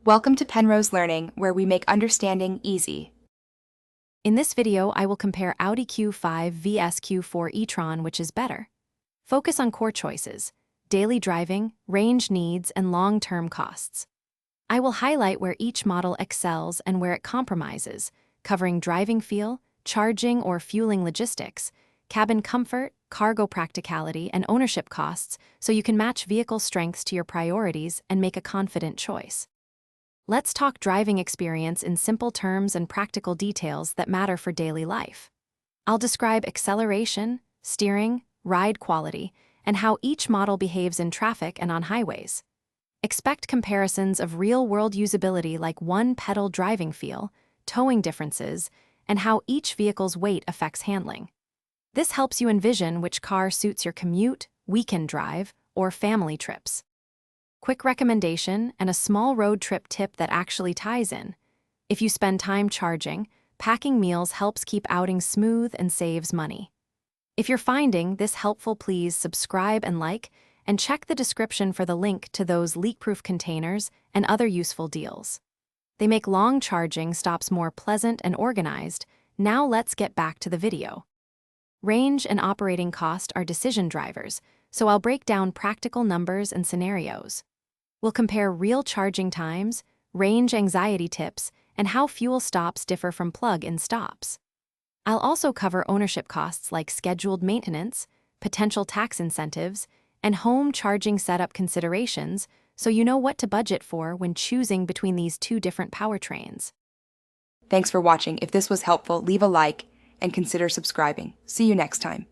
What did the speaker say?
Welcome to Penrose Learning, where we make understanding easy. In this video, I will compare Audi Q5 vs Q4 e-tron, which is better. Focus on core choices, daily driving, range needs, and long-term costs. I will highlight where each model excels and where it compromises, covering driving feel, charging or fueling logistics, cabin comfort, cargo practicality, and ownership costs, so you can match vehicle strengths to your priorities and make a confident choice. Let's talk driving experience in simple terms and practical details that matter for daily life. I'll describe acceleration, steering, ride quality, and how each model behaves in traffic and on highways. Expect comparisons of real-world usability like one-pedal driving feel, towing differences, and how each vehicle's weight affects handling. This helps you envision which car suits your commute, weekend drive, or family trips. Quick recommendation and a small road trip tip that actually ties in. If you spend time charging, packing meals helps keep outings smooth and saves money. If you're finding this helpful, please subscribe and like, and check the description for the link to those leak-proof containers and other useful deals. They make long charging stops more pleasant and organized. Now let's get back to the video. Range and operating cost are decision drivers, so I'll break down practical numbers and scenarios. We'll compare real charging times, range anxiety tips, and how fuel stops differ from plug-in stops. I'll also cover ownership costs like scheduled maintenance, potential tax incentives, and home charging setup considerations, so you know what to budget for when choosing between these two different powertrains. Thanks for watching. If this was helpful, leave a like and consider subscribing. See you next time.